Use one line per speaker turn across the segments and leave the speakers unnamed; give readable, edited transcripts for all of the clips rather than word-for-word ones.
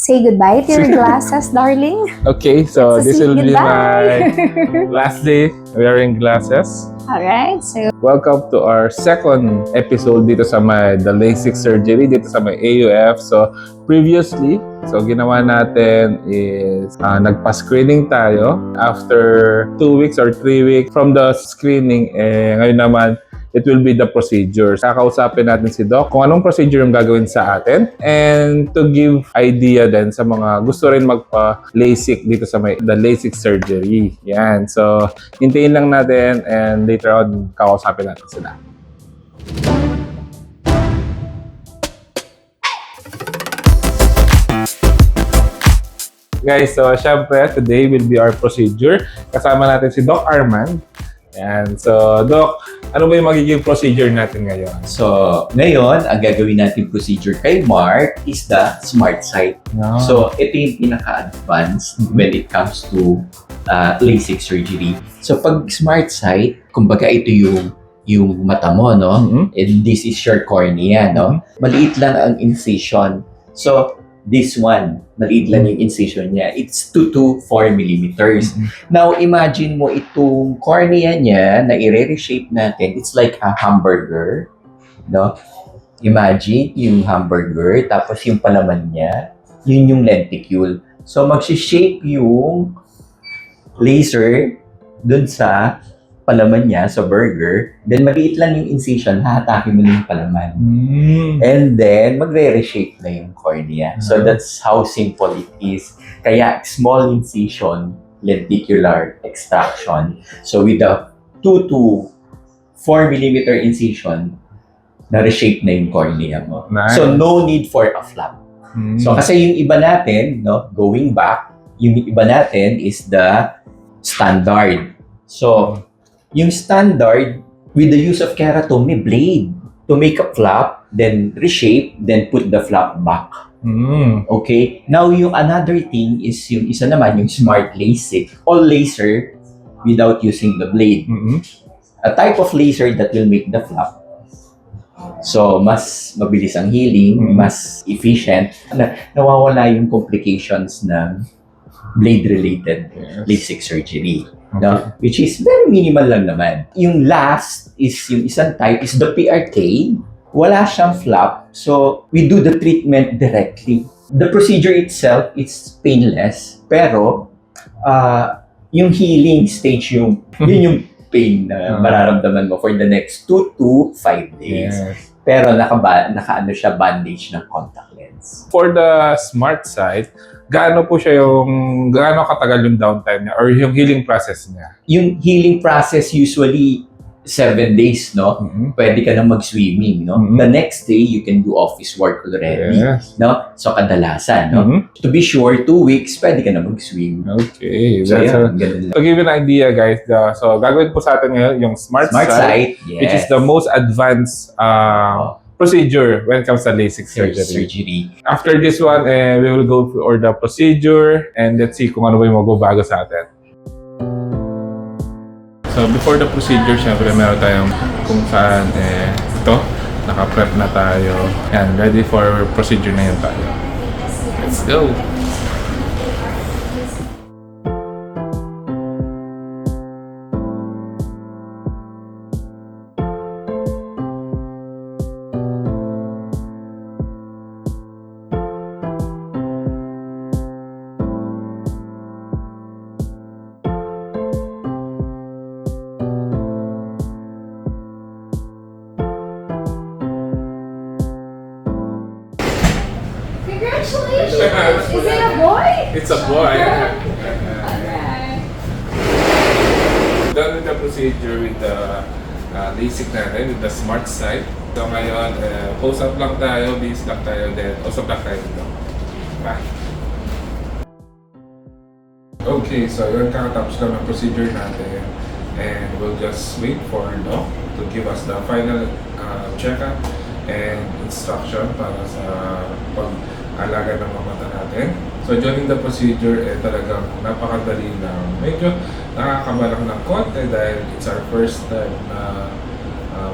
say goodbye to your glasses, darling.
Okay, so
It's a
this will
sweet
be my
goodbye.
last day wearing glasses.
Alright, so
Welcome to our second episode dito sa the LASIK surgery, dito sa AUF. So, previously, ginawa natin is nagpa-screening tayo. After 2 weeks or 3 weeks from the screening, ngayon naman, it will be the procedure. Kakausapin natin si Doc kung anong procedure yung gagawin sa atin and to give idea din sa mga gusto rin magpa-LASIK dito sa the LASIK surgery. Yan. So, hintayin lang natin and later on, kakausapin natin sila. Guys, so syempre, today will be our procedure. Kasama natin si Doc Arman. Yan. So, Doc, ano ba yung magiging procedure natin ngayon?
So, ngayon, ang gagawin natin procedure kay Mark is the Smart Sight.
No.
So, ito yung pinaka-advanced when it comes to LASIK surgery. So, pag Smart Sight, kumbaga ito yung mata mo, no? And this is your cornea, no? Maliit lang ang incision. So, this one, maliit lang yung incision niya. It's 2 to 4 millimeters. Now, imagine mo itong cornea niya na i-reshape natin. It's like a hamburger, no? Imagine yung hamburger, tapos yung palaman niya, yun yung lenticule. So, mag-shape yung laser dun sa palaman niya, sa burger. Then, maliit lang yung incision, hahatakin mo na yung palaman. And then, magre-reshape na yung cornea. So, that's how simple it is. Kaya, small incision, lenticular extraction. So, with a 2 to 4 millimeter incision, na-reshape na yung cornea mo.
Nice.
So, no need for a flap. So, kasi yung iba natin, no, going back, yung iba natin is the standard. So, yung standard, with the use of keratome, may blade to make a flap, then reshape, then put the flap back. Okay? Now, yung another thing is yung isa naman, yung Smart LASIK. All laser without using the blade. A type of laser that will make the flap. So, mas mabilis ang healing, mas efficient. Nawawala yung complications ng blade-related LASIK surgery.
Okay.
No? Which is very minimal lang naman. Yung last is yung isang type is the PRK. Wala siyang flap. So, we do the treatment directly. The procedure itself is painless. Pero, yung healing stage, yun yung pain na mararamdaman mo for the next 2 to 5 days.
Yes.
Pero naka-ano siya, bandage ng contact lens.
For the Smart Sight, gaano katagal yung downtime niya or yung healing process niya?
Yung healing process usually 7 days, no? Pwede ka na mag-swimming, no? The next day, you can do office work already,
Yes.
no? So, kadalasan, no? To be sure, 2 weeks, pwede ka na mag-swim.
Okay.
So,
That's
ganun lang.
to give you an idea, guys, so gagawin po sa atin ngayon yung Smart Sight,
Sight, yes.
which is the most advanced procedure when it comes to LASIK surgery. After this one, we will go for the procedure and let's see kung ano ba yung magbabago sa atin. So before the procedure, syempre meron tayong kung saan ito, naka-prep na tayo. Yan, ready for procedure na yun tayo. Let's go!
congratulations! Is it a boy?
It's a boy.
Alright.
Done with the procedure with the LASIK natin, with the Smart Sight. So ngayon, close up lang tayo, bis lang tayo, then usap lang tayo dito. Bye! Okay, so yun, kakatapos lang ng procedure natin. And we'll just wait for Doc to give us the final check-up and instruction para sa pag-alaga ng mga mata natin. So during the procedure, talagang napakadali lang. Medyo nakakabalak ng konti dahil it's our first time na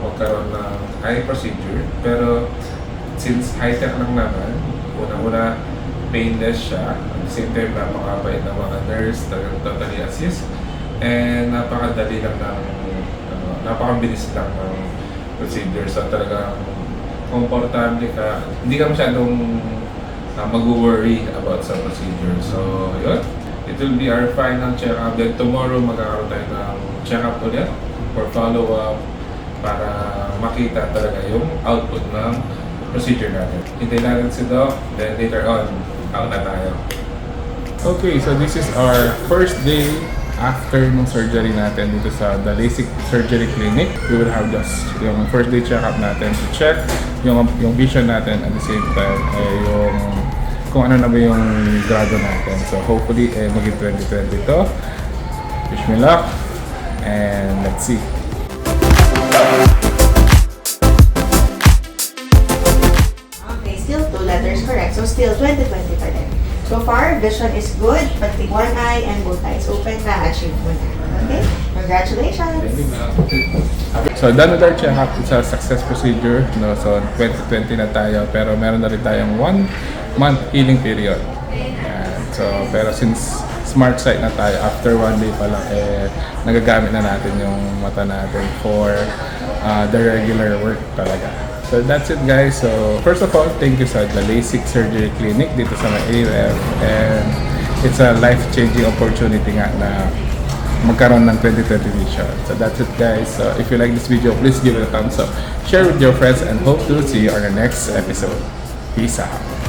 magkaroon ng eye procedure. Pero since high-tech lang naman, una-una painless siya. At the same time, napakabait ng mga nurse, talagang totally assist. And napakadali lang ng, napakabilis lang ng procedure. So talagang komportable ka. Hindi ka masyadong mag-worry about sa procedure. So, yun. It will be our final check-up. Then tomorrow, magkakaroon tayo ng check-up ulit for follow-up para makita talaga yung output ng procedure natin. Hintayin natin si Doc, then later on, out na tayo. Okay, so this is our first day after ng surgery natin dito sa the LASIK Surgery Clinic. We will have just yung first day check-up natin to check yung vision natin at the same time yung kung ano na ba yung grado natin. So hopefully maging 2020 to. Wish me luck and let's see.
Okay, still 2 letters correct. So still 2020 pa rin. So far, vision is good, but the one eye and both eyes open na achieve mo na. Okay? Congratulations!
So done with our check-up. It's a success procedure. No? So 2020 na tayo pero meron na rin tayong 1 month healing period. So pero since smart sight na tayo, after 1 day pa lang, nagagamit na natin yung mata natin for the regular work talaga. So that's it guys. So first of all, thank you sa the LASIK Surgery Clinic dito sa AUF, and it's a life-changing opportunity nga na magkaroon ng 2020 vision. So that's it guys. So if you like this video, please give it a thumbs up, share with your friends, and hope to see you on the next episode. Peace out.